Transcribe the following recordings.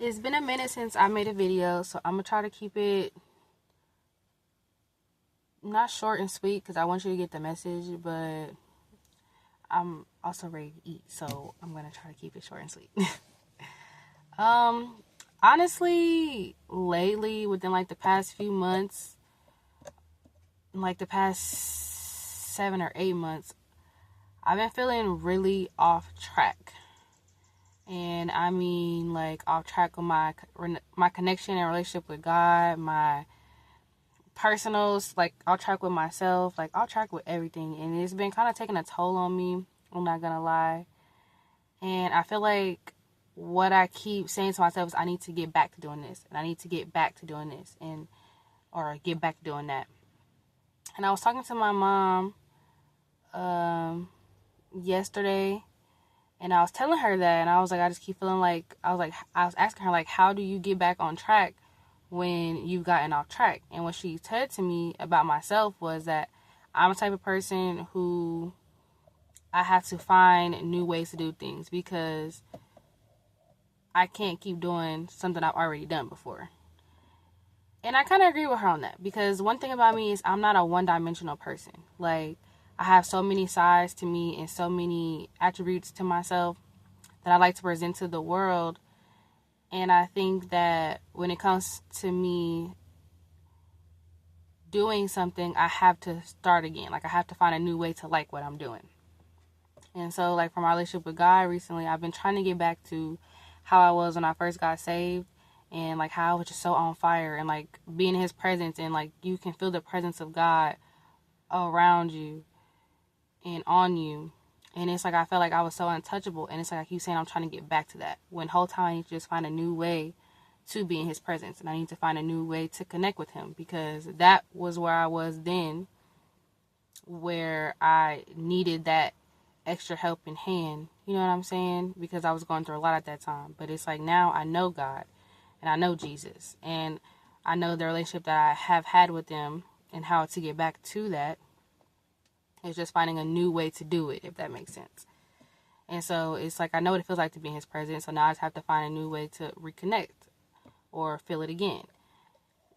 It's been a minute since I made a video, so I'm gonna try to keep it not short and sweet because I want you to get the message, but I'm also ready to eat, so I'm gonna try to keep it short and sweet. um, Honestly, lately, within like the past few months, like the past 7 or 8 months, I've been feeling really off track. And I mean, like off track with my connection and relationship with God, my personals, like off track with myself, like off track with everything. And it's been kind of taking a toll on me. I'm not gonna lie. And I feel like what I keep saying to myself is I need to get back to doing this, and I need to get back to doing this, and or get back to doing that. And I was talking to my mom yesterday, and I was telling her that, and I was like, I just keep feeling like I was asking her like, how do you get back on track when you've gotten off track? And what she said to me about myself was that I'm a type of person who I have to find new ways to do things because I can't keep doing something I've already done before. And I kind of agree with her on that because one thing about me is I'm not a one-dimensional person. Like, I have so many sides to me and so many attributes to myself that I like to present to the world. And I think that when it comes to me doing something, I have to start again. Like, I have to find a new way to like what I'm doing. And so, like, for my relationship with God recently, I've been trying to get back to how I was when I first got saved, and like how I was just so on fire, and like being in his presence, and like you can feel the presence of God around you and on you. And it's like I felt like I was so untouchable, and it's like I keep saying I'm trying to get back to that, when the whole time I need to just find a new way to be in his presence, and I need to find a new way to connect with him, because that was where I was then, where I needed that extra helping hand, you know what I'm saying? Because I was going through a lot at that time. But it's like now I know God and I know Jesus, and I know the relationship that I have had with them, and how to get back to that is just finding a new way to do it, if that makes sense. And so it's like I know what it feels like to be in his presence, so now I just have to find a new way to reconnect or feel it again.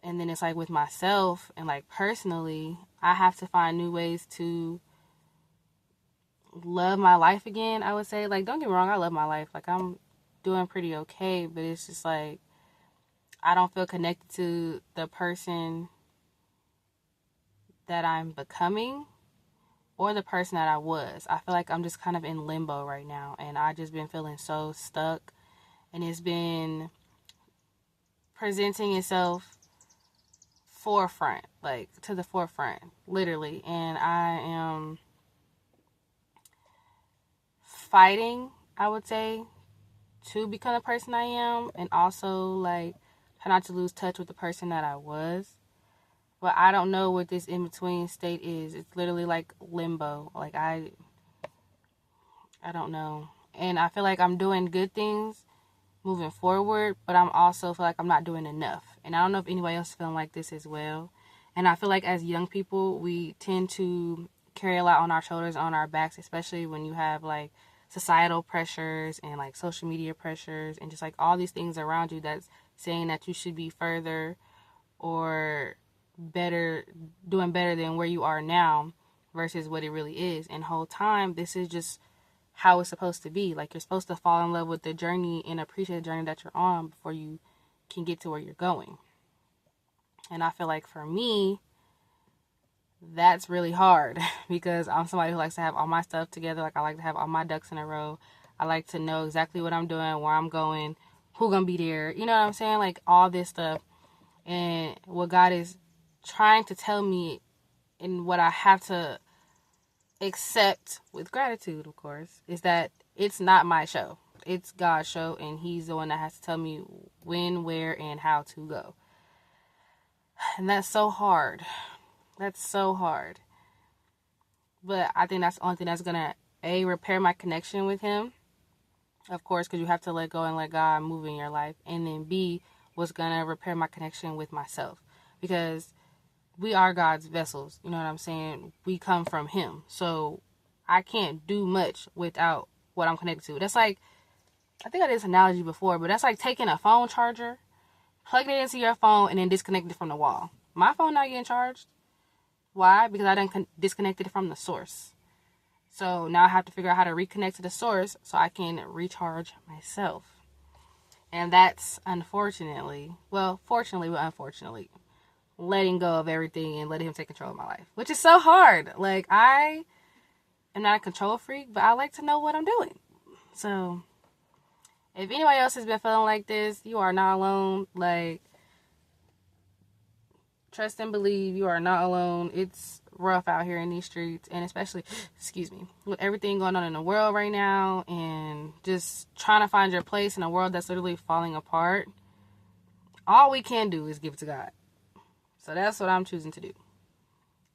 And then it's like with myself and like personally, I have to find new ways to love my life again, I would say. Like, don't get me wrong, I love my life. Like, I'm doing pretty okay, but it's just like I don't feel connected to the person that I'm becoming or the person that I was. I feel like I'm just kind of in limbo right now, and I just been feeling so stuck, and it's been presenting itself forefront, like to the forefront, literally. And I am fighting, I would say, to become the person I am, and also like try not to lose touch with the person that I was. But I don't know what this in between state is. It's literally like limbo. Like I don't know. And I feel like I'm doing good things moving forward, but I'm also feel like I'm not doing enough. And I don't know if anybody else is feeling like this as well. And I feel like as young people, we tend to carry a lot on our shoulders, on our backs, especially when you have like societal pressures and like social media pressures and just like all these things around you that's saying that you should be further or better, doing better than where you are now versus what it really is. And the whole time, this is just how it's supposed to be. Like, you're supposed to fall in love with the journey and appreciate the journey that you're on before you can get to where you're going. And I feel like for me, that's really hard because I'm somebody who likes to have all my stuff together. Like, I like to have all my ducks in a row. I like to know exactly what I'm doing, where I'm going, who gonna be there. You know what I'm saying? Like, all this stuff. And what God is trying to tell me, and what I have to accept with gratitude, of course, is that it's not my show. It's God's show, and he's the one that has to tell me when, where, and how to go. And that's so hard. That's so hard. But I think that's the only thing that's going to, A, repair my connection with him, of course, because you have to let go and let God move in your life. And then B, what's going to repair my connection with myself. Because we are God's vessels. You know what I'm saying? We come from him. So I can't do much without what I'm connected to. That's like I think I did this analogy before, but that's like taking a phone charger, plugging it into your phone, and then disconnecting it from the wall. My phone not getting charged. Why? Because I done disconnected it from the source. So now I have to figure out how to reconnect to the source so I can recharge myself. And that's unfortunately, well, fortunately, but unfortunately, letting go of everything and letting him take control of my life, which is so hard. Like, I am not a control freak, but I like to know what I'm doing. So if anybody else has been feeling like this, you are not alone. Like, trust and believe you are not alone. It's rough out here in these streets, and especially, excuse me, with everything going on in the world right now and just trying to find your place in a world that's literally falling apart. All we can do is give it to God. So that's what I'm choosing to do.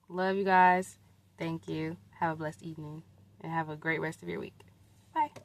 Love you guys. Thank you. Have a blessed evening and have a great rest of your week. Bye.